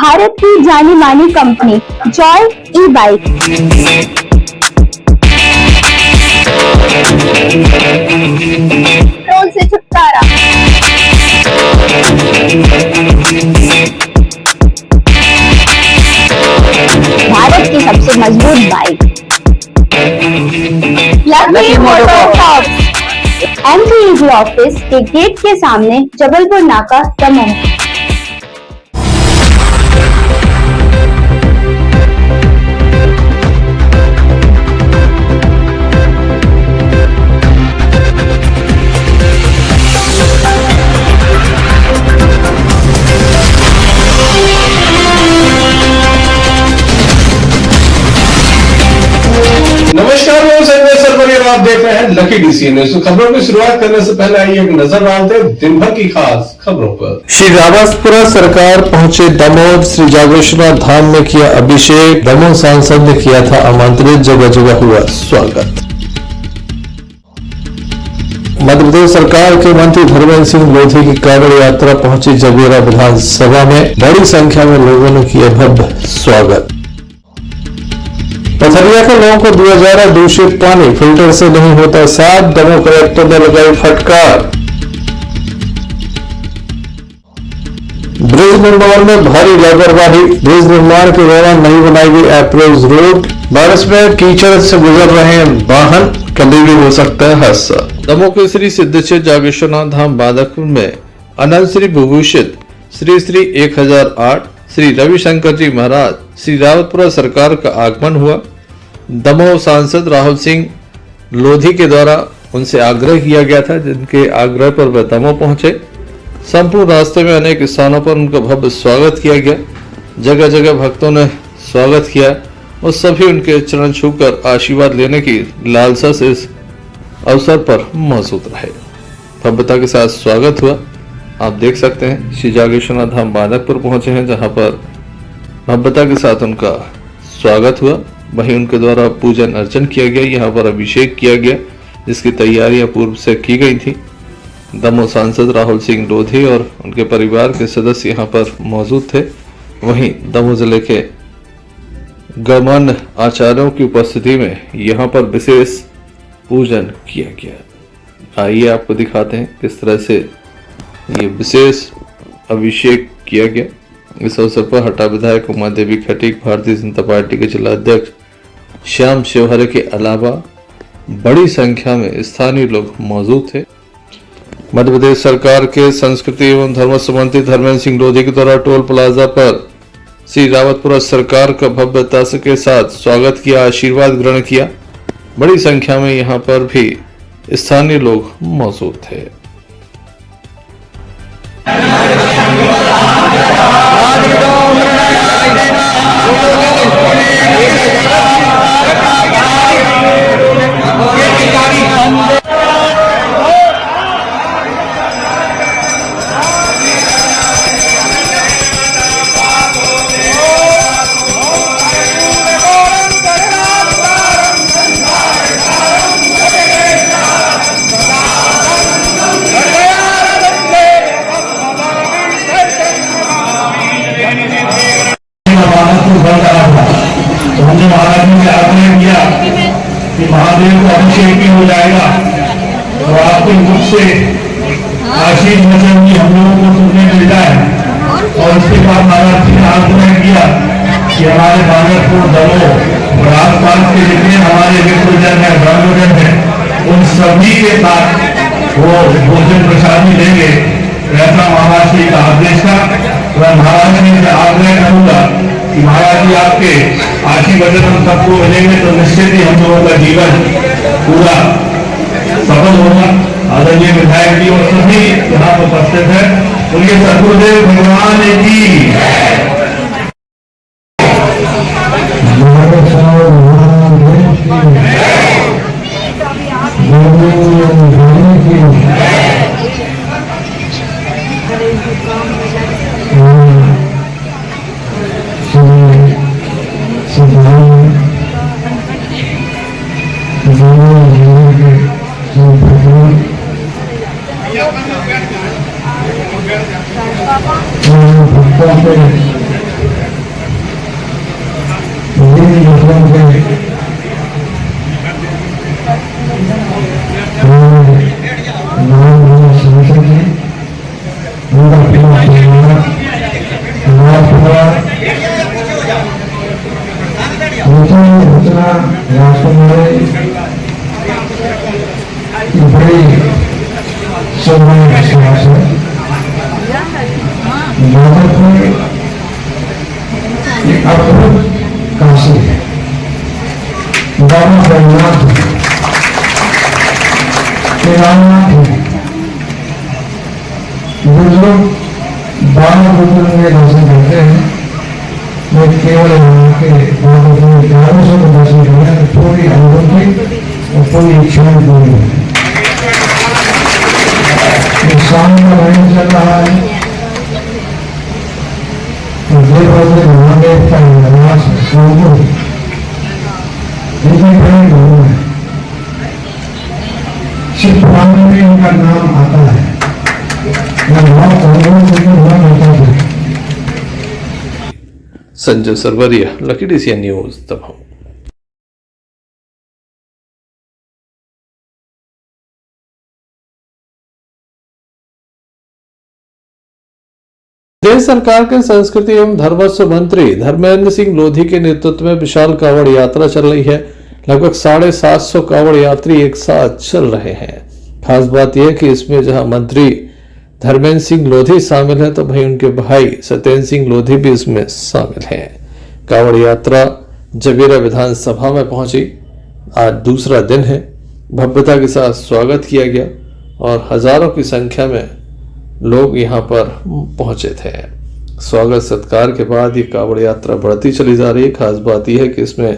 भारत की जानी मानी company Joy e bike. Petrol से छुटकारा। भारत की सबसे मजबूत bike lucky MotoCorp. MPEG office के गेट के सामने, जबलपुर नाका, दमोह। नमस्कार, मैं सर पर आप देख रहे हैं लकी डीसी न्यूज। खबरों की शुरुआत करने से पहले आइए एक नजर डालते हैं दिन भर की खास खबरों पर। श्री रावतपुरा सरकार पहुंचे दमोह। श्री जागेश्वरनाथ धाम में किया अभिषेक। दमोह सांसद ने किया था आमंत्रित, जगह जगह हुआ स्वागत। मध्य प्रदेश सरकार के मंत्री धर्मेंद्र सिंह लोधी की कांवड़ यात्रा पहुंची जगेरा विधानसभा में। बड़ी संख्या में लोगों ने किया भव्य स्वागत। पथरिया के लोगों को दिया जा रहा दूषित पानी, फिल्टर से नहीं होता साफ। दमोह कलेक्टर ने लगाई फटकार। ब्रिज निर्माण में भारी लापरवाही, ब्रिज निर्माण के दौरान नहीं बनाई गई अप्रोच रोड। बारिश में कीचड़ से गुजर रहे हैं वाहन, कभी भी हो सकता है हादसा। दमोह के श्री सिद्धेश्वर जागेश्वरनाथ धाम बांदकपुर में अनंत श्री विभूषित श्री श्री 1008 श्री रविशंकर जी महाराज श्री रावतपुरा सरकार का आगमन हुआ। दमोह सांसद राहुल सिंह लोधी के द्वारा उनसे आग्रह किया गया था, जिनके आग्रह पर वह दमोह पहुंचे। संपूर्ण रास्ते में अनेक स्थानों पर उनका भव्य स्वागत किया गया। जगह जगह भक्तों ने स्वागत किया और सभी उनके चरण छूकर आशीर्वाद लेने की लालसा से इस अवसर पर मौजूद रहे। भव्यता के साथ स्वागत हुआ। आप देख सकते हैं श्री जागेश्वरनाथ धाम बांदकपुर पहुंचे हैं, जहां पर भव्यता के साथ उनका स्वागत हुआ। वहीं उनके द्वारा पूजन अर्चन किया गया, यहाँ पर अभिषेक किया गया, जिसकी तैयारियां पूर्व से की गई थी। दमोह सांसद राहुल सिंह लोधी और उनके परिवार के सदस्य यहाँ पर मौजूद थे। वहीं दमोह जिले के गणमान्य आचार्यों की उपस्थिति में यहाँ पर विशेष पूजन किया गया। आइए आपको दिखाते हैं किस तरह से ये विशेष अभिषेक किया गया। इस अवसर पर हटा विधायक उमा देवी खटीक, भारतीय जनता पार्टी के जिला अध्यक्ष श्याम शिवहरे के अलावा बड़ी संख्या में स्थानीय लोग मौजूद थे। मध्य प्रदेश सरकार के संस्कृति एवं धर्म मंत्री धर्मेंद्र सिंह लोधी के द्वारा टोल प्लाजा पर श्री रावतपुरा सरकार का भव्यता के साथ स्वागत किया, आशीर्वाद ग्रहण किया। बड़ी संख्या में यहाँ पर भी स्थानीय लोग मौजूद थे। तो हमने महाराज ने आग्रह किया कि महादेव को अभिषेक भी हो जाएगा और आपके मुख से आशीष वचन भी हम लोगों को सुनने मिलता है। और उसके बाद महाराज जी ने आग्रह किया कि हमारे बांदकपुर दमोह और आसपास के जितने हमारे मित्रजन है, ब्राह्मणजन है, उन सभी के साथ वो भोजन प्रसादी देंगे, ऐसा महाराज जी का आदेश था। मैं महाराज जी से आग्रह करूंगा कि महाराज जी आपके आशीर्वाद हम सबको मिलेंगे तो निश्चित ही हम लोगों का जीवन पूरा सफल होगा। आदरणीय विधायक जी और सभी यहाँ पर उपस्थित है, उनके सदगुरुदेव भगवान की विभिन्न योजनाओं के नाम सांसद हैं, उनका घोषणा राष्ट्रपति बड़ी सम्मान विश्वास है। भारत में एक अद्भुत काशी है, बाबा बैजनाथ केदारनाथ है। बुजुर्ग 12 बुजुर्ग में दर्शन करते हैं, वो केवल यहाँ के 1100 को दर्शन करें, पूरी अनुभूति और पूरी इच्छाएं पूरी है। शाम का लाइन चल रहा है, महादेव का निवास सोनपुर है। शिव पुराण में इनका नाम आता है। Sanjay Sarwaria, lucky DCN news, Damoh. प्रदेश सरकार के संस्कृति एवं धर्मस्व मंत्री धर्मेंद्र सिंह लोधी के नेतृत्व में विशाल कांवड़ यात्रा चल रही है। लगभग 750 कांवड़ यात्री एक साथ चल रहे हैं। खास बात यह कि इसमें जहां मंत्री धर्मेंद्र सिंह लोधी शामिल है, तो वहीं उनके भाई सत्येंद्र सिंह लोधी भी इसमें शामिल हैं। कांवड़ यात्रा जबीरा विधानसभा में पहुंची। आज दूसरा दिन है। भव्यता के साथ स्वागत किया गया और हजारों की संख्या में लोग यहां पर पहुंचे थे। स्वागत सत्कार के बाद ये कांवड़ यात्रा बढ़ती चली जा रही है। खास बात यह है कि इसमें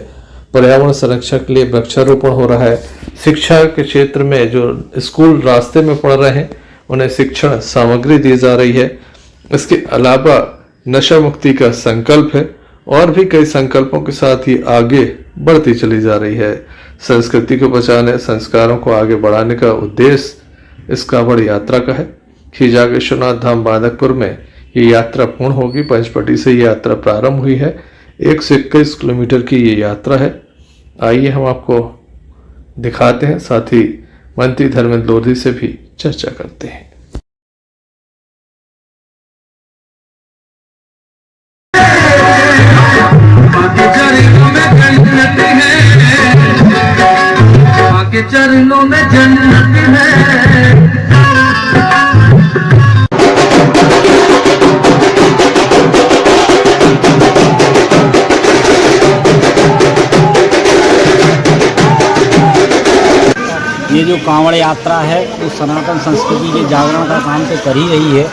पर्यावरण संरक्षण के लिए वृक्षारोपण हो रहा है। शिक्षा के क्षेत्र में जो स्कूल रास्ते में पढ़ रहे हैं, उन्हें शिक्षण सामग्री दी जा रही है। इसके अलावा नशा मुक्ति का संकल्प है और भी कई संकल्पों के साथ ही आगे बढ़ती चली जा रही है। संस्कृति को बचाने, संस्कारों को आगे बढ़ाने का उद्देश्य इस कांवड़ यात्रा का है। जागेश्वरनाथ धाम बांदकपुर में ये यात्रा पूर्ण होगी। पंचपटी से ये यात्रा प्रारंभ हुई है। 121 किलोमीटर की ये यात्रा है। आइए हम आपको दिखाते हैं, साथ ही मंत्री धर्मेंद्र लोधी से भी चर्चा करते हैं। चरणों में जन्नत है। ये जो कांवड़ यात्रा है वो सनातन संस्कृति के जागरण का काम तो कर ही रही है।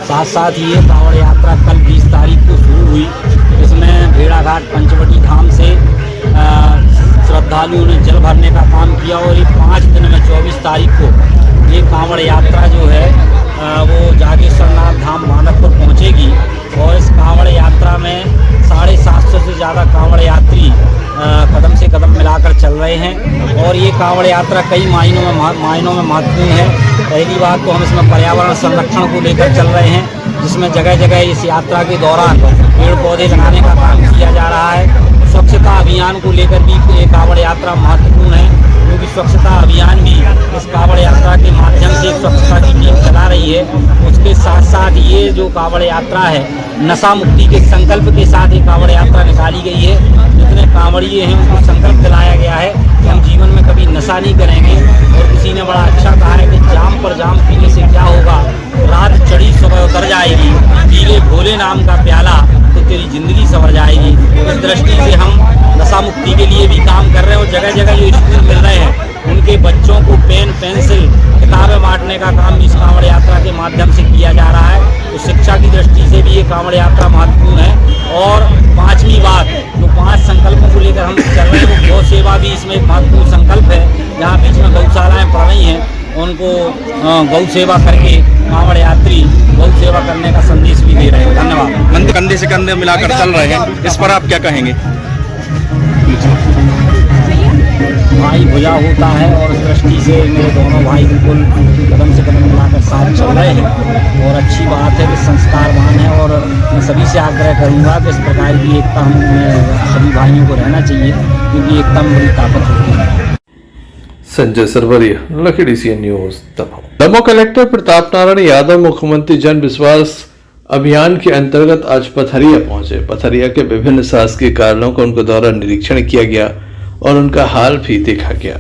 साथ साथ ये कांवड़ यात्रा कल 20 तारीख को शुरू हुई। इसमें भेड़ाघाट पंचवटी धाम से श्रद्धालुओं ने जल भरने का काम किया और ये 5 दिन में 24 तारीख को ये कांवड़ यात्रा जो है वो जागेश्वरनाथ धाम बांदकपुर पहुँचेगी। और इस कांवड़ यात्रा में 750 से ज़्यादा कांवड़ यात्री कदम से कदम मिलाकर चल रहे हैं। और ये कांवड़ यात्रा कई मायनों में महत्वपूर्ण है। पहली बात तो हम इसमें पर्यावरण संरक्षण को लेकर चल रहे हैं, जिसमें जगह जगह इस यात्रा के दौरान पेड़ पौधे लगाने का काम किया जा रहा है। स्वच्छता अभियान को लेकर भी ये कांवड़ यात्रा महत्वपूर्ण है, क्योंकि स्वच्छता अभियान भी इस कांवड़ यात्रा के माध्यम से स्वच्छता की टीम चला रही है। उसके साथ साथ ये जो कांवड़ यात्रा है, नशा मुक्ति के संकल्प के साथ ये कांवड़ यात्रा निकाली गई है। जितने कांवड़िए हैं उनको संकल्प दिलाया गया है कि हम जीवन में कभी नशा नहीं करेंगे। और किसी ने बड़ा अच्छा कहा है कि जाम पर जाम पीने से क्या होगा, रात चढ़ी सुबह उतर जाएगी, पीले भोले नाम का प्याला तो तेरी जिंदगी संवर जाएगी। इस दृष्टि से हम नशा मुक्ति के लिए भी काम कर रहे हैं। और जगह जगह जो स्कूल मिल रहे हैं उनके बच्चों को पेन पेंसिल किताबें बांटने का काम इस कांवड़ यात्रा के माध्यम से किया जा रहा है। तो शिक्षा की दृष्टि से भी ये कांवड़ यात्रा महत्वपूर्ण है। और 5वीं बात, जो 5 संकल्पों को लेकर हम चल रहे हैं, वो गौ सेवा भी इसमें एक महत्वपूर्ण संकल्प है। जहाँ बीच में गौशालाएँ पड़ रही हैं, उनको गौ सेवा करके कांवड़ यात्री गौ सेवा करने का संदेश भी दे रहे हैं। धन्यवाद। मंदिर कंधे से कंधे मिलाकर चल रहे हैं, इस पर आप क्या कहेंगे? भाई भुजा होता है और इस दृष्टि से मेरे दोनों भाई बिल्कुल कदम से कदम मिलाकर साथ चल रहे हैं। और अच्छी बात है कि संस्कारवान है और सभी से आग्रह करूंगा कि इस प्रकार की एकता हम सभी भाइयों को रहना चाहिए, क्योंकि एकता में बड़ी ताकत होती है। Sanjay Sarwaria, Lucky DCN news, Damoh. Damoh collector Pratap Narayan Yadav मुख्यमंत्री जन विश्वास अभियान के अंतर्गत आज पथरिया पहुंचे। पथरिया के विभिन्न शासकीय कार्यालयों का उनके द्वारा निरीक्षण किया गया और उनका हाल भी देखा गया।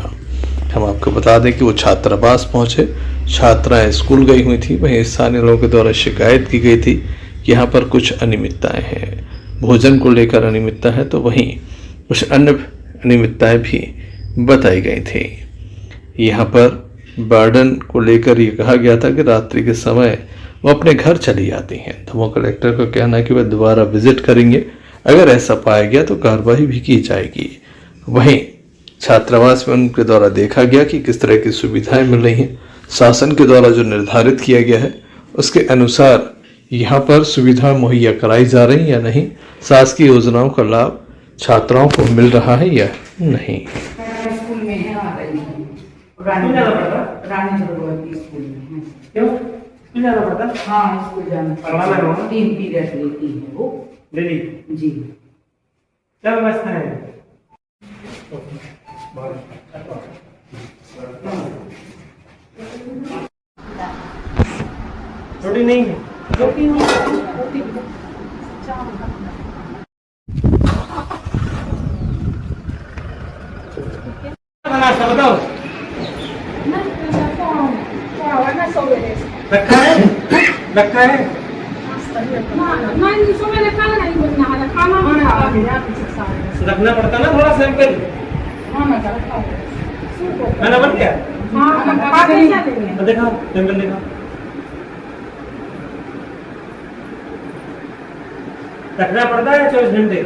हम आपको बता दें कि वो छात्रावास पहुंचे, छात्राएं स्कूल गई हुई थी। वहीं स्थानीय लोगों के द्वारा शिकायत की गई थी कि यहाँ पर कुछ अनियमितताएं हैं, भोजन को लेकर अनियमितता है, तो वहीं कुछ अन्य अनियमितताएं भी बताई गई थी। यहाँ पर वार्डन को लेकर ये कहा गया था कि रात्रि के समय वो अपने घर चली जाती हैं। दमोह कलेक्टर का कहना है कि वह दोबारा विजिट करेंगे, अगर ऐसा पाया गया तो कार्रवाई भी की जाएगी। वहीं छात्रावास में उनके द्वारा देखा गया कि किस तरह की सुविधाएं मिल रही हैं। शासन के द्वारा जो निर्धारित किया गया है उसके अनुसार यहाँ पर सुविधा मुहैया कराई जा रही या नहीं, शासकीय योजनाओं का लाभ छात्राओं को मिल रहा है या नहीं। स्कूल में है, आ रही है रानी भगवती स्कूल में है। क्यों स्कूल जाना पड़ता? हाँ, स्कूल जाना पड़ता है। 3 पीरियड लेती है वो डेली जी। क्या व्यवस्था है? रोटी नहीं है? रोटी नाश्ता बताओ। रखा है? रखा है? रखना पड़ता ना थोड़ा सैंपल। खाना बन गया? देखा सैंपल देखा। रखना पड़ता है 24 घंटे।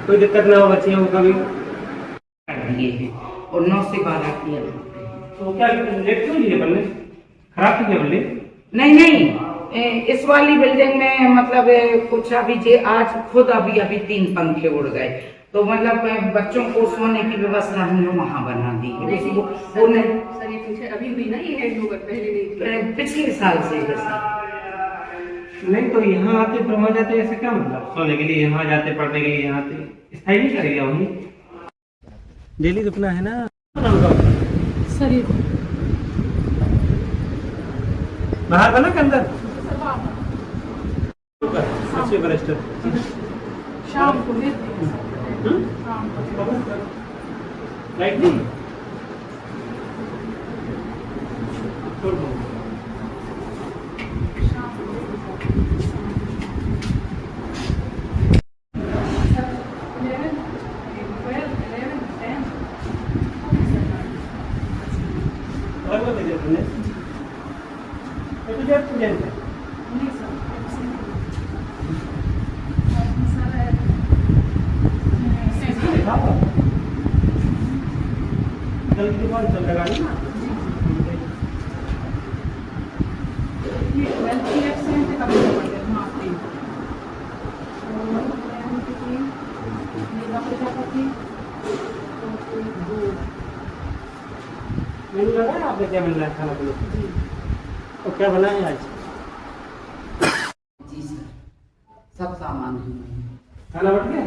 कोई दिक्कत ना हो बच्चियों को कभी। और 9 से 12 किया। तो क्या लेट क्यों लिए बल्ले? खराब क्यों बल्ले? नहीं, इस वाली बिल्डिंग में मतलब कुछ अभी आज खुद अभी 3 पंखे उड़ गए, तो मतलब बच्चों को सोने की व्यवस्था हमने वहाँ बना दी। वो नहीं अभी हुई ना, ये लोग पहले नहीं, पिछले साल से नहीं। तो यहाँ आते फिर वहाँ जाते, ऐसे क्या मतलब? सोने के लिए यहाँ जाते, पढ़ने के लिए यहाँ आते, स्थायी नहीं करेगा वहीं। डेली रुकना है ना शरीर बाहर बना के अंदर सबसे वरिष्ठ शाम को लेते हैं। लाइट नहीं मेनू लगा है आपने? क्या मिल रहा है खाना पीने? तो क्या बना है आज? जी सर, सब सामान है। खाना बट गया?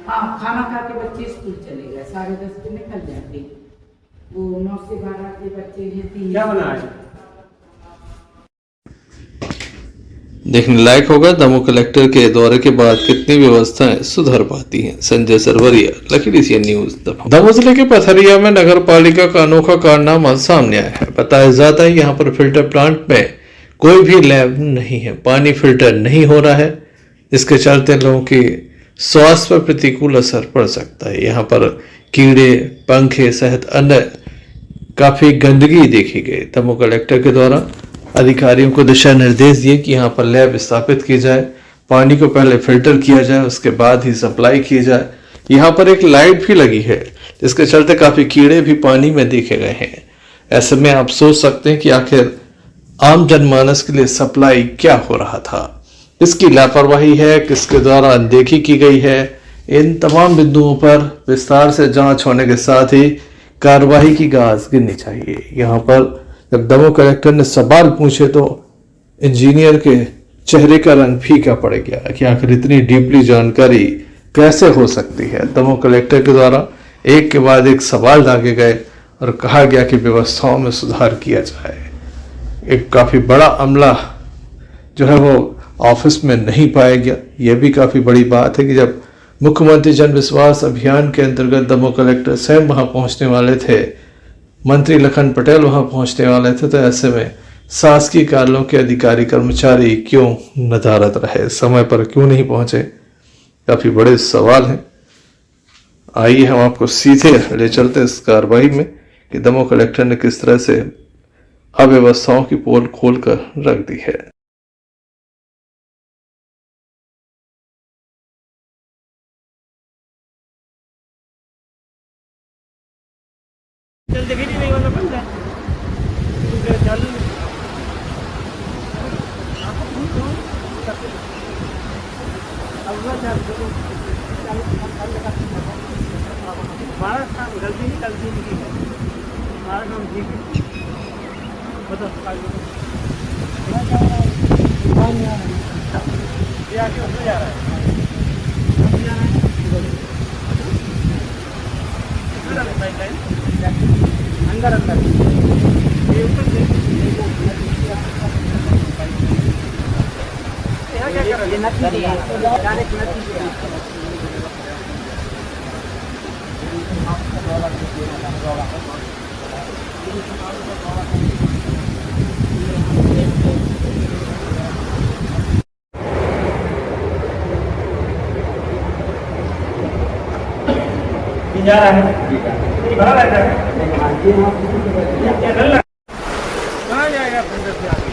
हाँ, खाना खा के बच्चे स्कूल चले गए, 10:30 पे निकल जाते। वो 9 से 12 के बच्चे हैं। 3 क्या बना है? देखने लायक होगा दमोह कलेक्टर के दौरे के बाद कितनी व्यवस्थाएं सुधर पाती हैं। Sanjay Sarwaria, Lucky DCN news, Damoh. Damoh जिले के पथरिया में नगर पालिका का अनोखा कारनामा सामने आया है। बताया जाता है यहाँ पर फिल्टर प्लांट में कोई भी लैब नहीं है, पानी फिल्टर नहीं हो रहा है। इसके चलते लोगों की स्वास्थ्य पर प्रतिकूल असर पड़ सकता है। यहाँ पर कीड़े, पंखे सहित अन्य काफी गंदगी देखी गई। दमोह कलेक्टर के द्वारा अधिकारियों को दिशा निर्देश दिए कि यहाँ पर लैब स्थापित की जाए, पानी को पहले फिल्टर किया जाए, उसके बाद ही सप्लाई की जाए। यहाँ पर एक लाइट भी लगी है, जिसके चलते काफी कीड़े भी पानी में देखे गए हैं। ऐसे में आप सोच सकते हैं कि आखिर आम जनमानस के लिए सप्लाई क्या हो रहा था, किसकी लापरवाही है, किसके द्वारा अनदेखी की गई है। इन तमाम बिंदुओं पर विस्तार से जांच होने के साथ ही कार्रवाई की गाज गिरनी चाहिए। यहाँ पर जब दमोह कलेक्टर ने सवाल पूछे तो इंजीनियर के चेहरे का रंग फीका पड़ गया कि आखिर इतनी डीपली जानकारी कैसे हो सकती है। दमोह कलेक्टर के द्वारा एक के बाद एक सवाल दागे गए और कहा गया कि व्यवस्थाओं में सुधार किया जाए। एक काफी बड़ा अमला जो है वो ऑफिस में नहीं पाया गया। यह भी काफी बड़ी बात है कि जब मुख्यमंत्री जन विश्वास अभियान के अंतर्गत दमोह कलेक्टर स्वयं वहां पहुंचने वाले थे, मंत्री लखन पटेल वहां पहुंचने वाले थे, तो ऐसे में शासकीय कार्यालयों के अधिकारी कर्मचारी क्यों नदारद रहे, समय पर क्यों नहीं पहुंचे, काफी बड़े सवाल हैं। आइए हम आपको सीधे ले चलते इस कार्रवाई में कि दमोह कलेक्टर ने किस तरह से अव्यवस्थाओं की पोल खोल कर रख दी है। जल्दी भी नहीं होना पड़ता चल हमारा काम गलती नहीं हमारा काम ठीक है। बताओ ये आके उसमें जा रहा है अंदर अंदर ये ऊपर से यहाँ क्या कर रहे हैं डायरेक्ट जा रहा है भरा रहता है कहाँ जाएगा फ्रंट से आगे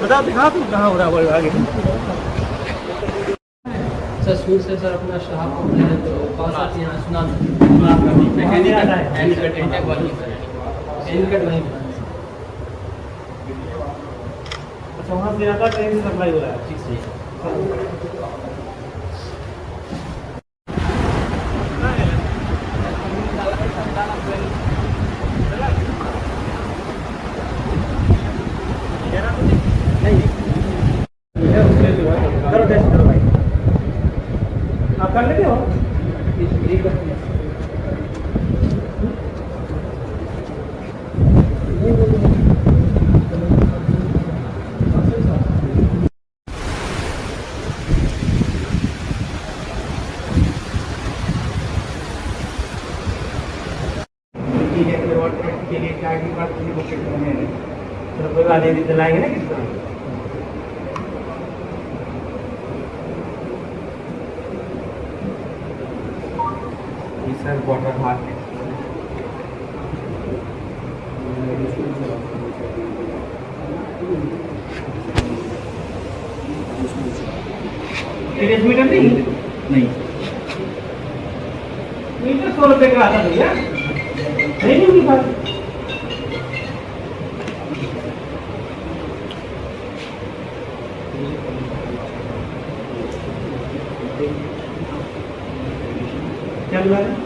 बताओ दिखा तुम कहाँ हो रहा है आगे सर स्कूल से सर अपना स्टाफ को बुलाया तो पास आती यहाँ सुना अच्छा वहाँ से आता ट्रेन से सप्लाई हो रहा है ठीक से आप कर लेते हो के लिए क्या की बात किसी को क्षेत्र में तो कोई बात नहीं दिलाएंगे ना किस तरह सर वाटर मार्केट मीटर नहीं मीटर 100 रुपए का आता भैया नहीं होगी बात चल रहा है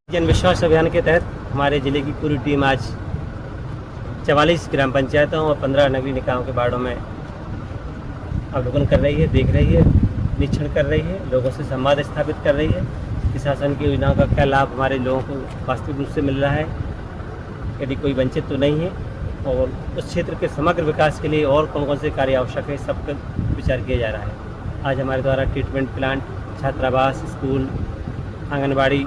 जन विश्वास अभियान के तहत हमारे जिले की पूरी टीम आज 44 ग्राम पंचायतों और 15 नगरीय निकायों के वार्डों में अवलोकन कर रही है, देख रही है, निरीक्षण कर रही है, लोगों से संवाद स्थापित कर रही है कि शासन की योजनाओं का क्या लाभ हमारे लोगों को वास्तविक रूप से मिल रहा है, यदि कोई वंचित तो नहीं है, और उस क्षेत्र के समग्र विकास के लिए और कौन कौन से कार्य आवश्यक है, सब पर विचार किया जा रहा है। आज हमारे द्वारा ट्रीटमेंट प्लांट, छात्रावास, स्कूल, आंगनबाड़ी,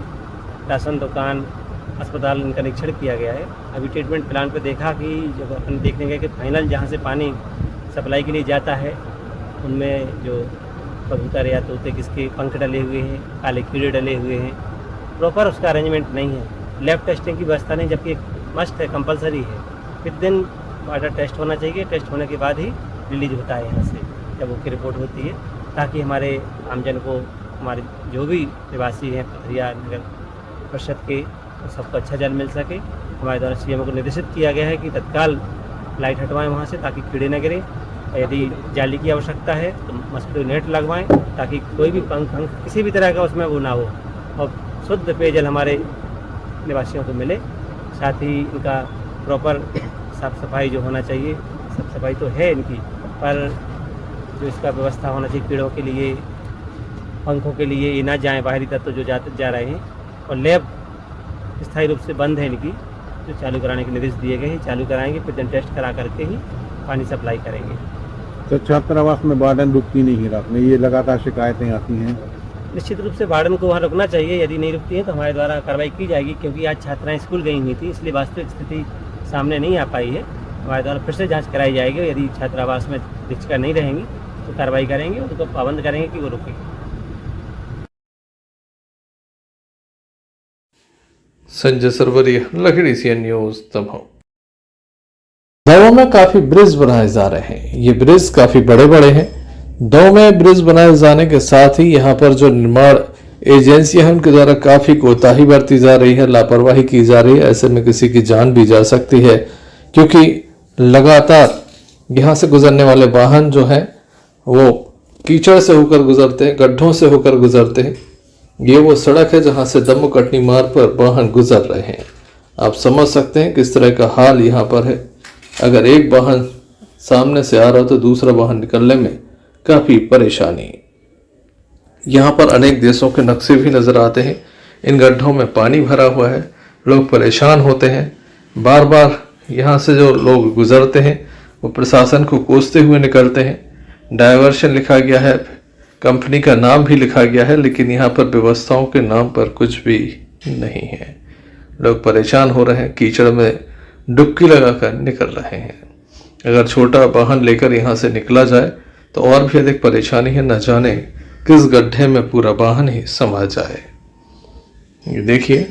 राशन दुकान, अस्पताल, इनका निरीक्षण किया गया है। अभी ट्रीटमेंट प्लांट पे देखा कि जब अपन देखने गए कि फाइनल जहाँ से पानी सप्लाई के लिए जाता है उनमें जो कबूतर या तोते किसके पंख डले हुए हैं, काले कीड़े डले हुए हैं, प्रॉपर उसका अरेंजमेंट नहीं है, लैब टेस्टिंग की व्यवस्था नहीं, जबकि मस्ट है, कंपलसरी है। फिर दिन वाटर टेस्ट होना चाहिए, टेस्ट होने के बाद ही रिलीज होता है यहाँ से जब उसकी रिपोर्ट होती है, ताकि हमारे आमजन को, हमारे जो भी निवासी हैं पथरिया नगर परिषद के, सबको अच्छा जल मिल सके हमारे द्वारा सीएमओ को निर्देशित किया गया है कि तत्काल लाइट हटवाएं वहाँ से, ताकि कीड़े न गिरें। यदि जाली की आवश्यकता है तो मस्किटो नेट लगवाएं, ताकि कोई भी पंख किसी भी तरह का उसमें वो ना हो और शुद्ध पेयजल हमारे निवासियों को मिले। साथ ही इनका प्रॉपर साफ़ सफाई जो होना चाहिए, साफ सफाई तो है इनकी, पर जो इसका व्यवस्था होना चाहिए कीड़ों के लिए, पंखों के लिए, ये ना जाएँ बाहरी तत्व जो जा रहे हैं। और लैब स्थायी रूप से बंद है इनकी, जो चालू कराने के निर्देश दिए गए हैं, चालू कराएंगे, फिर टेस्ट करा करके ही पानी सप्लाई करेंगे। तो छात्रावास में वार्डन रुकती नहीं है रात में, ये लगातार शिकायतें आती हैं। निश्चित रूप से वार्डन को वहाँ रुकना चाहिए, यदि नहीं रुकती है तो हमारे द्वारा कार्रवाई की जाएगी, क्योंकि आज छात्राएं स्कूल गई हुई थी, इसलिए वास्तविक स्थिति सामने नहीं आ पाई है। हमारे द्वारा फिर से जांच कराई जाएगी, यदि छात्रावास में दीक्षिका नहीं रहेंगी तो कार्रवाई करेंगे, उनको पाबंद करेंगे कि वो रुके। संजय सरवरिया, लखड़ी सीएन न्यूज़, दमोह। दमोह में काफी ब्रिज बनाए जा रहे हैं। ये ब्रिज काफी बड़े बड़े हैं। दमोह में ब्रिज बनाए जाने के साथ ही यहाँ पर जो निर्माण एजेंसियां हैं उनके द्वारा काफी कोताही बरती जा रही है, लापरवाही की जा रही है। ऐसे में किसी की जान भी जा सकती है, क्योंकि लगातार यहाँ से गुजरने वाले वाहन जो हैं वो कीचड़ से होकर गुजरते हैं, गड्ढों से होकर गुजरते हैं। ये वो सड़क है जहाँ से दमोह कटनी मार्ग पर वाहन गुजर रहे हैं। आप समझ सकते हैं किस तरह का हाल यहाँ पर है। अगर एक वाहन सामने से आ रहा हो तो दूसरा वाहन निकलने में काफी परेशानी। यहाँ पर अनेक देशों के नक्शे भी नजर आते हैं। इन गड्ढों में पानी भरा हुआ है, लोग परेशान होते हैं। बार बार यहाँ से जो लोग गुजरते हैं वो प्रशासन को कोसते हुए निकलते हैं। डायवर्शन लिखा गया है, कंपनी का नाम भी लिखा गया है, लेकिन यहाँ पर व्यवस्थाओं के नाम पर कुछ भी नहीं है। लोग परेशान हो रहे हैं, कीचड़ में डुबकी लगाकर निकल रहे हैं। अगर छोटा वाहन लेकर यहाँ से निकला जाए तो और भी अधिक परेशानी है, न जाने किस गड्ढे में पूरा वाहन ही समा जाए। ये देखिए,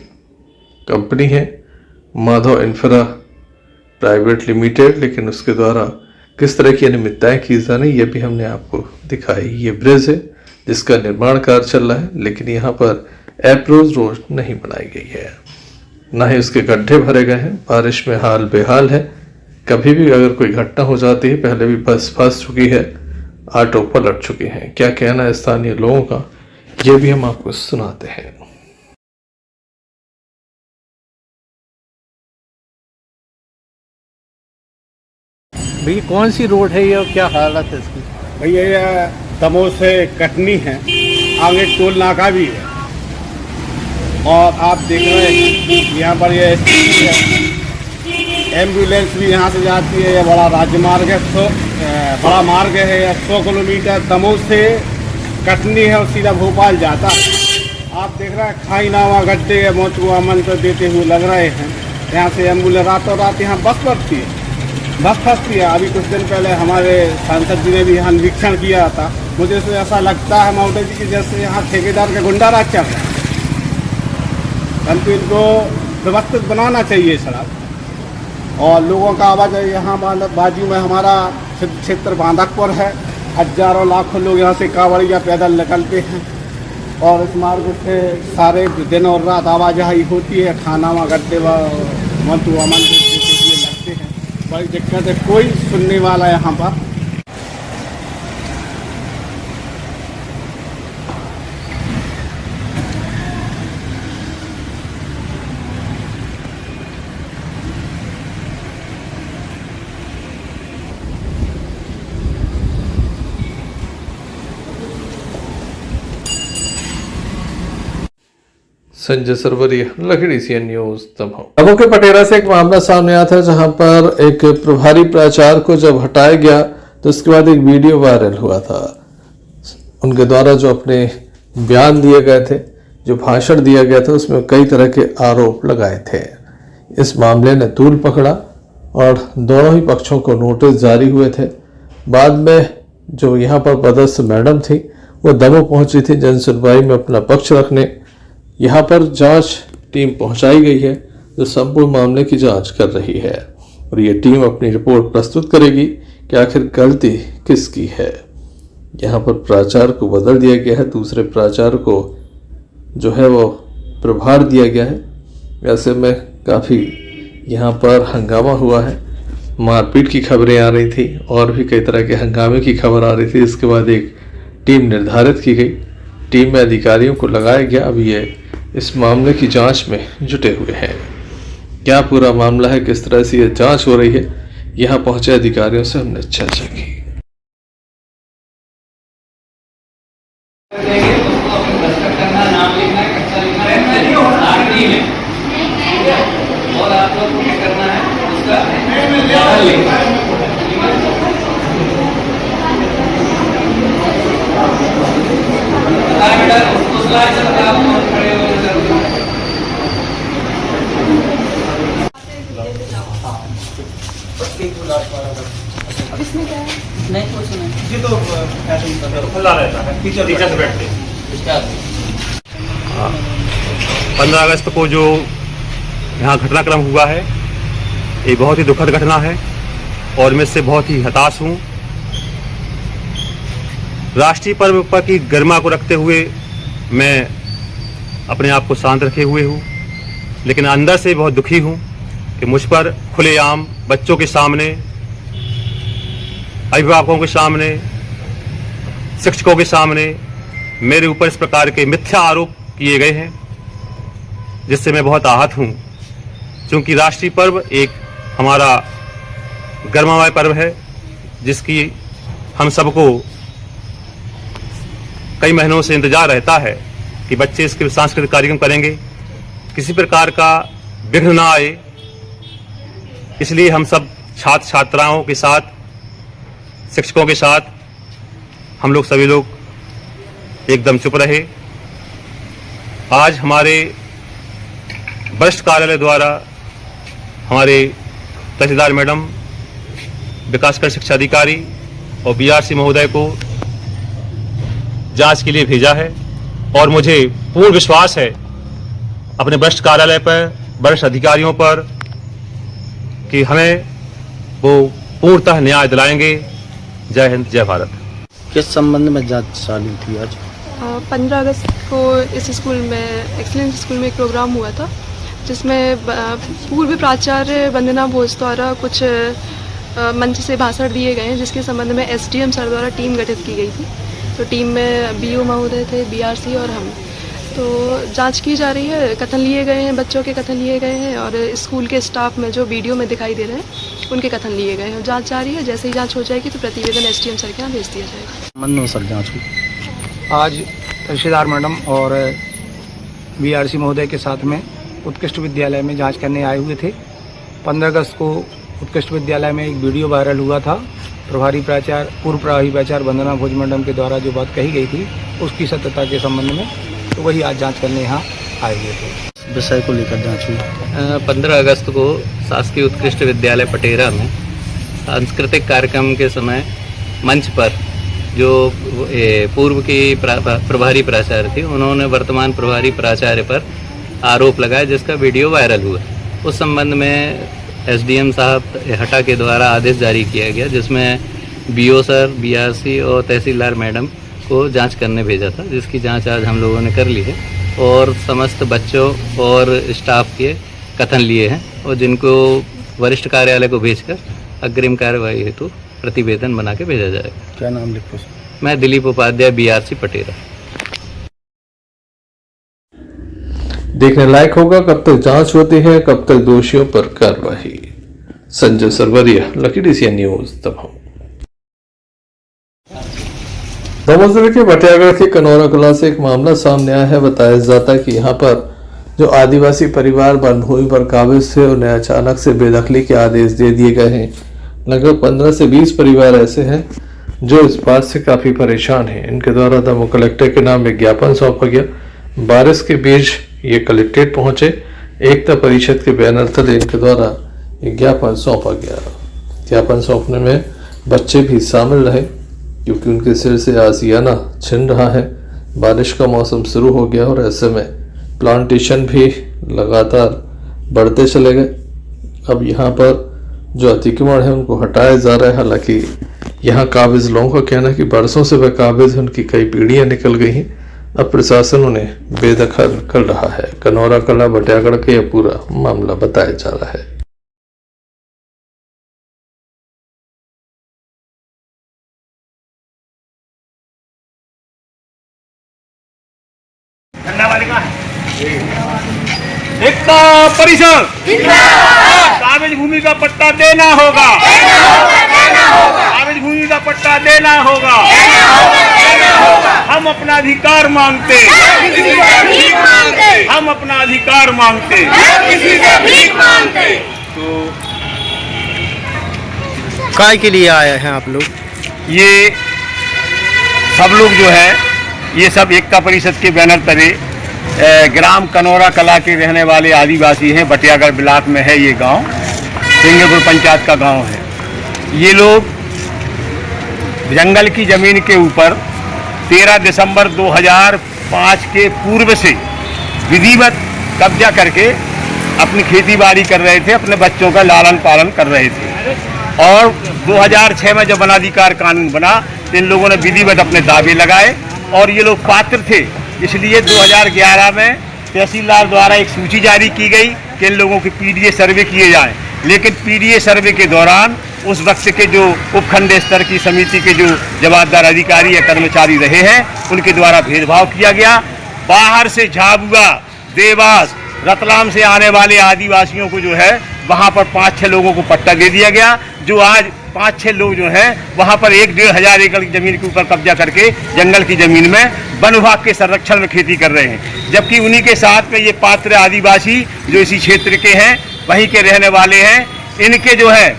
कंपनी है माधव इंफ्रा प्राइवेट लिमिटेड, लेकिन उसके द्वारा किस तरह की अनियमितताएं की जा रही, ये भी हमने आपको दिखाई। ये ब्रिज है जिसका निर्माण कार्य चल रहा है, लेकिन यहाँ पर अप्रोच रोड नहीं बनाई गई है, ना ही उसके गड्ढे भरे गए हैं। बारिश में हाल बेहाल है। कभी भी अगर कोई घटना हो जाती है, पहले भी बस फंस चुकी है, ऑटो पलट चुके हैं। क्या कहना है स्थानीय लोगों का, ये भी हम आपको सुनाते हैं। भैया कौन सी रोड है ये और क्या हालत है इसकी? भैया ये दमोह से कटनी है, आगे टोल नाका भी है, और आप देख रहे हैं यहाँ पर ये एम्बुलेंस भी यहाँ से जाती है। ये बड़ा राजमार्ग है, बड़ा मार्ग है। 100 किलोमीटर दमोह से कटनी है और सीधा भोपाल जाता है। आप देख रहे हैं खाई नावा गड्ढे मौत को अमन तो देते हुए लग रहे हैं। यहाँ से एम्बुलेंस रातों रात यहाँ बस पड़ती है, बस फंसती है। अभी कुछ दिन पहले हमारे सांसद जी ने भी यहाँ निरीक्षण किया था। मुझे तो ऐसा लगता है महोदय जी की जैसे यहाँ ठेकेदार का गुंडा राज चल रहा है। परंतु इनको व्यवस्थित बनाना चाहिए सड़क, और लोगों का आवाजाही यहाँ बाजू में हमारा क्षेत्र बांधकपुर है। हजारों लाखों लोग यहाँ से कांवड़िया पैदल निकलते हैं, और इस मार्ग से सारे दिन और रात आवाजाही होती है। खाना वहाँ गड्ढे मंतु अमन लगते हैं, बड़ी दिक्कत है। कोई सुनने वाला यहाँ पर संजय सरवरिया, लखड़ी सीएन न्यूज़, दमोह। दमोह के पटेरा से एक मामला सामने आया था, जहां पर एक प्रभारी प्राचार्य को जब हटाया गया तो उसके बाद एक वीडियो वायरल हुआ था। उनके द्वारा जो अपने बयान दिए गए थे, जो भाषण दिया गया था, उसमें कई तरह के आरोप लगाए थे। इस मामले ने तूल पकड़ा और दोनों ही पक्षों को नोटिस जारी हुए थे। बाद में जो यहाँ पर पदस्थ मैडम थी वो दमोह पहुंची थी जन सुनवाई में अपना पक्ष रखने। यहाँ पर जांच टीम पहुंचाई गई है जो संपूर्ण मामले की जांच कर रही है, और ये टीम अपनी रिपोर्ट प्रस्तुत करेगी कि आखिर गलती किसकी है। यहाँ पर प्राचार्य को बदल दिया गया है, दूसरे प्राचार्य को जो है वो प्रभार दिया गया है। ऐसे में काफ़ी यहाँ पर हंगामा हुआ है, मारपीट की खबरें आ रही थी और भी कई तरह के हंगामे की खबर आ रही थी। इसके बाद एक टीम निर्धारित की गई, टीम में अधिकारियों को लगाया गया। अब ये इस मामले की जांच में जुटे हुए हैं। क्या पूरा मामला है, किस तरह से ये जांच हो रही है, यहाँ पहुंचे अधिकारियों से हमने चर्चा की। और आप लोग को क्या करना है उसका बेटा उसको स्लाइड से आप खड़े हो इसमें क्या है? नहीं कुछ नहीं, ये तो खुला रहता है, टीचर्स बैठते हैं। 15 अगस्त को जो यहाँ घटनाक्रम हुआ है, ये बहुत ही दुखद घटना है और मैं इससे बहुत ही हताश हूँ। राष्ट्रीय पर्व पर की गरिमा को रखते हुए मैं अपने आप को शांत रखे हुए हूँ, लेकिन अंदर से बहुत दुखी हूँ कि मुझ पर खुलेआम बच्चों के सामने, अभिभावकों के सामने, शिक्षकों के सामने मेरे ऊपर इस प्रकार के मिथ्या आरोप किए गए हैं, जिससे मैं बहुत आहत हूँ। क्योंकि राष्ट्रीय पर्व एक हमारा गर्मामय पर्व है, जिसकी हम सबको कई महीनों से इंतजार रहता है कि बच्चे इसके सांस्कृतिक कार्यक्रम करेंगे, किसी प्रकार का विघ्न ना आए। इसलिए हम सब छात्र छात्राओं के साथ, शिक्षकों के साथ हम लोग सभी लोग एकदम चुप रहे। आज हमारे वरिष्ठ कार्यालय द्वारा हमारे तहसीलदार मैडम, विकासखंड शिक्षा अधिकारी और बीआरसी महोदय को जांच के लिए भेजा है और मुझे पूर्ण विश्वास है अपने वरिष्ठ कार्यालय पर, वरिष्ठ अधिकारियों पर कि हमें वो पूर्णतः न्याय दिलाएंगे। जय हिंद, जय भारत। किस संबंध में जांच चालू थी आज? 15 अगस्त को इस स्कूल में, एक्सीलेंस स्कूल में एक प्रोग्राम हुआ था, जिसमें पूर्व प्राचार्य वंदना भोज द्वारा कुछ मंच से भाषण दिए गए हैं, जिसके संबंध में एसडीएम सर द्वारा टीम गठित की गई थी। तो टीम में बीओ महोदय थे, बीआरसी और हम। तो जांच की जा रही है, कथन लिए गए हैं, बच्चों के कथन लिए गए हैं और स्कूल के स्टाफ में जो वीडियो में दिखाई दे रहे हैं उनके कथन लिए गए हैं। जांच जारी है, जैसे ही जांच हो जाएगी तो प्रतिवेदन एसडीएम सर के यहाँ भेज दिया जाएगा। मन में सर जांच हुई आज तहसीलदार मैडम और बीआरसी महोदय के साथ में उत्कृष्ट विद्यालय में जांच करने आए हुए थे। 15 अगस्त को उत्कृष्ट विद्यालय में एक वीडियो वायरल हुआ था, पूर्व प्रभारी प्राचार्य वंदना भोज मैडम के द्वारा जो बात कही गई थी उसकी सत्यता के संबंध में, तो वही आज जांच करने यहाँ आए हुए थे। विषय को लेकर जांच हुई। 15 अगस्त को शासकीय उत्कृष्ट विद्यालय पटेरा में सांस्कृतिक कार्यक्रम के समय मंच पर जो पूर्व की प्रभारी प्राचार्य थी, उन्होंने वर्तमान प्रभारी प्राचार्य पर आरोप लगाया, जिसका वीडियो वायरल हुआ। उस संबंध में एसडीएम साहब हटा के द्वारा आदेश जारी किया गया, जिसमें बीओ सर, बीआरसी और तहसीलदार मैडम को जांच करने भेजा था, जिसकी जांच आज हम लोगों ने कर ली है और समस्त बच्चों और स्टाफ के कथन लिए हैं और जिनको वरिष्ठ कार्यालय को भेजकर अग्रिम कार्रवाई हेतु प्रतिवेदन बना के भेजा जाएगा। क्या नाम लिखो? मैं दिलीप उपाध्याय, बीआरसी पटेरा। देखने लायक होगा कब तक जांच होती है, कब तक दोषियों पर कार्रवाई। Sanjay Sarwaria, lucky DCN news, Damoh. Damoh जिले के बटियागढ़ के कनौरा कला से एक मामला सामने आया है। बताया जाता है कि यहाँ पर जो आदिवासी परिवार वन भूमि पर काबिज थे, उन्हें अचानक से बेदखली के आदेश दे दिए गए हैं। लगभग 15 से 20 परिवार ऐसे हैं जो इस बात से काफी परेशान हैं। इनके द्वारा दमोह कलेक्टर के नाम विज्ञापन सौंपा गया। बारिश के बीच ये कलेक्ट्रेट पहुंचे। एकता परिषद के बैनर तले इनके द्वारा ज्ञापन सौंपा गया। ज्ञापन सौंपने में बच्चे भी शामिल रहे, क्योंकि उनके सिर से आसियाना छिन रहा है। बारिश का मौसम शुरू हो गया और ऐसे में प्लांटेशन भी लगातार बढ़ते चले गए। अब यहाँ पर जो अतिक्रमण है उनको हटाया जा रहा है। हालांकि यहाँ काबिज लोगों का कहना है कि बरसों से वह काबिज है, उनकी कई पीढ़ियां निकल गई हैं। अब प्रशासन उन्हें बेदखल कर रहा है। कनौरा कला बटियागढ़ के यह पूरा मामला बताया जा रहा है। वाले का है एकता परिषद कागज भूमि का पट्टा देना होगा, कागज भूमि का पट्टा देना होगा। हम अपना अधिकार मांगते, हम अपना अधिकार मांगते। तो काय के लिए आए हैं आप लोग? ये सब लोग जो है ये सब एकता परिषद के बैनर तले ग्राम कनौरा कला के रहने वाले आदिवासी हैं। बटियागढ़ ब्लॉक में है ये गांव, सिंगेपुर पंचायत का गांव है। ये लोग जंगल की जमीन के ऊपर 13 दिसंबर 2005 के पूर्व से विधिवत कब्जा करके अपनी खेती बाड़ी कर रहे थे, अपने बच्चों का लालन पालन कर रहे थे। और 2006 में जब वनाधिकार कानून बना तो इन लोगों ने विधिवत अपने दावे लगाए और ये लोग पात्र थे। इसलिए 2011 में तहसीलदार द्वारा एक सूची जारी की गई कि इन लोगों के पीडीए सर्वे किए जाएं। लेकिन पीडीए सर्वे के दौरान उस वक्त के जो उपखंड स्तर की समिति के जो जवाबदार अधिकारी या कर्मचारी रहे हैं उनके द्वारा भेदभाव किया गया। बाहर से झाबुआ, देवास, रतलाम से आने वाले आदिवासियों को जो है वहाँ पर 5-6 लोगों को पट्टा दे दिया गया। जो आज 5-6 लोग जो हैं वहाँ पर 1-1.5 हजार एकड़ की जमीन के ऊपर कब्जा करके जंगल की जमीन में वन विभाग के संरक्षण में खेती कर रहे हैं। जबकि उन्हीं के साथ में ये पात्र आदिवासी जो इसी क्षेत्र के हैं, वहीं के रहने वाले हैं, इनके जो है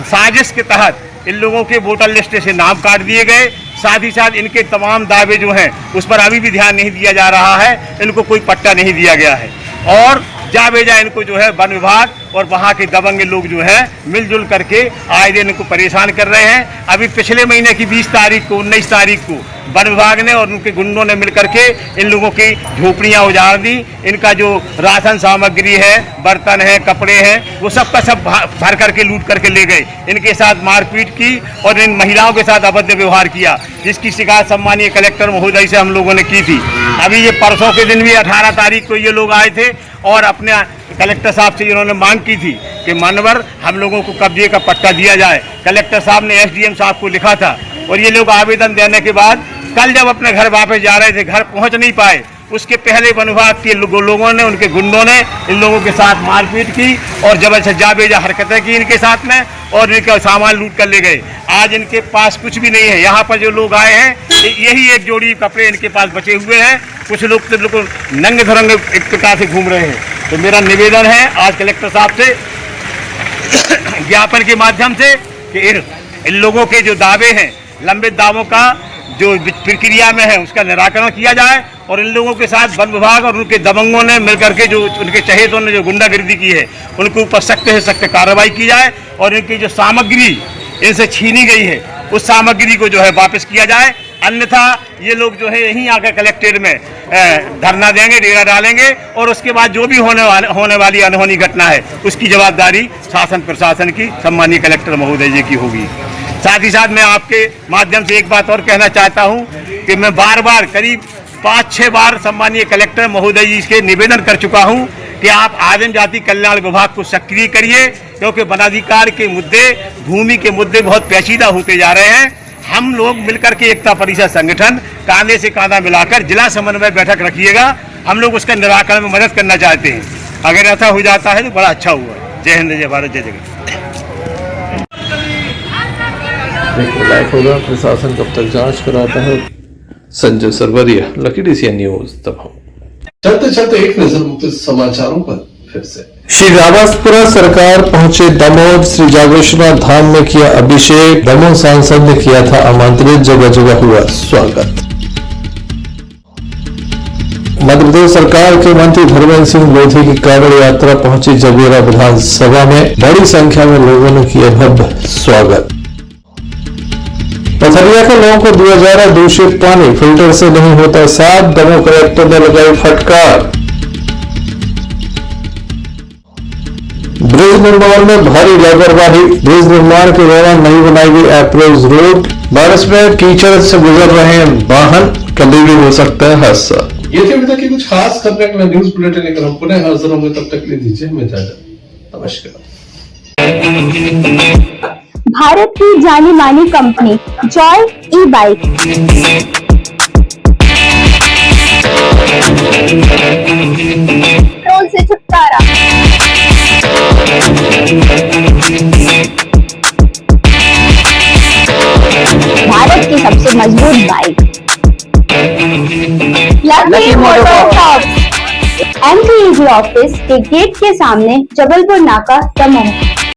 साजिश के तहत इन लोगों के वोटर लिस्ट से नाम काट दिए गए। साथ ही साथ इनके तमाम दावे जो हैं उस पर अभी भी ध्यान नहीं दिया जा रहा है, इनको कोई पट्टा नहीं दिया गया है। और जा बेजा इनको जो है वन विभाग और वहाँ के दबंग लोग जो है मिलजुल करके आए दिन इनको परेशान कर रहे हैं। अभी पिछले महीने की 20 तारीख को 19 तारीख को वन विभाग ने और उनके गुंडों ने मिलकर के इन लोगों की झोपड़ियाँ उजाड़ दी। इनका जो राशन सामग्री है, बर्तन है, कपड़े हैं, वो सब का सब भर करके लूट करके ले गए। इनके साथ मारपीट की और इन महिलाओं के साथ अभद्र व्यवहार किया, जिसकी शिकायत सम्मानीय कलेक्टर महोदय से हम लोगों ने की थी। अभी ये परसों के दिन भी 18 तारीख को ये लोग आए थे और अपने कलेक्टर साहब से इन्होंने मांग की थी कि मानवर हम लोगों को कब्जे का पट्टा दिया जाए। कलेक्टर साहब ने एसडीएम साहब को लिखा था और ये लोग आवेदन देने के बाद कल जब अपने घर वापस जा रहे थे, घर पहुंच नहीं पाए। उसके पहले वन विभाग के लोगों ने, उनके गुंडों ने इन लोगों के साथ मारपीट की और जबरदस्त जाबेजा हरकतें की इनके साथ में और इनका सामान लूट कर ले गए। आज इनके पास कुछ भी नहीं है। यहाँ पर जो लोग आए हैं यही एक जोड़ी कपड़े इनके पास बचे हुए हैं। कुछ लोग तो बिल्कुल नंगे धरंगे एक प्रकार से घूम रहे हैं। तो मेरा निवेदन है आज कलेक्टर साहब से ज्ञापन के माध्यम से कि इन लोगों के जो दावे हैं, लंबित दावों का जो प्रक्रिया में है उसका निराकरण किया जाए और इन लोगों के साथ वन विभाग और उनके दबंगों ने मिलकर के जो उनके चहेतों ने जो गुंडागिर्दी की है उनके ऊपर सख्त से सख्त कार्रवाई की जाए और इनकी जो सामग्री इनसे छीनी गई है उस सामग्री को जो है वापस किया जाए। अन्यथा ये लोग जो है यहीं आकर कलेक्ट्रेट में धरना देंगे, डेरा डालेंगे और उसके बाद जो भी होने वाली अनहोनी घटना है उसकी जवाबदारी शासन प्रशासन की सम्मानीय कलेक्टर महोदय जी की होगी। साथ ही साथ मैं आपके माध्यम से एक बात और कहना चाहता हूं कि मैं बार बार करीब 5-6 बार सम्मानीय कलेक्टर महोदय जी से निवेदन कर चुका हूं कि आप आदिम जाति कल्याण विभाग को सक्रिय करिए, क्योंकि वनाधिकार के मुद्दे, भूमि के मुद्दे बहुत पेचीदा होते जा रहे हैं। हम लोग मिलकर के एकता परिषद संगठन कांधे से कांधा मिलाकर जिला समन्वय बैठक रखिएगा। हम लोग उसका निराकरण में मदद करना चाहते हैं। अगर ऐसा हो जाता है तो बड़ा अच्छा हुआ। जय हिंद, जय भारत, जय जगत। लाइक होगा प्रशासन कब तक जांच कराता है। Sanjay Sarwaria, lucky DCN news Damoh. चलते चलते एक नजर मुख्य समाचारों पर फिर से। श्री रावतपुरा सरकार पहुंचे दमोह, श्री जागेश्वर धाम में किया अभिषेक। दमोह सांसद ने किया था आमंत्रित, जगह जगह हुआ स्वागत। मध्य प्रदेश सरकार के मंत्री धर्मेंद्र सिंह लोधी की कांवड़ यात्रा पहुंची जगेरा विधानसभा में। बड़ी संख्या में लोगों ने किया भव्य स्वागत। पथरिया के लोगों को दिया जा रहा दूषित पानी, फिल्टर से नहीं होता साफ, दमोह कलेक्टर ने लगाई फटकार। ब्रिज निर्माण में भारी लापरवाही, ब्रिज निर्माण के दौरान नहीं बनाई गई अप्रोच रोड। बारिश में कीचड़ से गुजर रहे हैं वाहन, कभी भी हो सकता है हादसा। ये थे अभी तक की कुछ खास खबरें। अगला न्यूज बुलेटिन लेकर हम पुनः हाजिर होंगे, तब तक के लिए दीजिए हमें इजाजत। नमस्कार। भारत की जानी मानी company Joy e bike lucky motor shops, NCEB office के गेट के सामने, जबलपुर नाका, दमोह।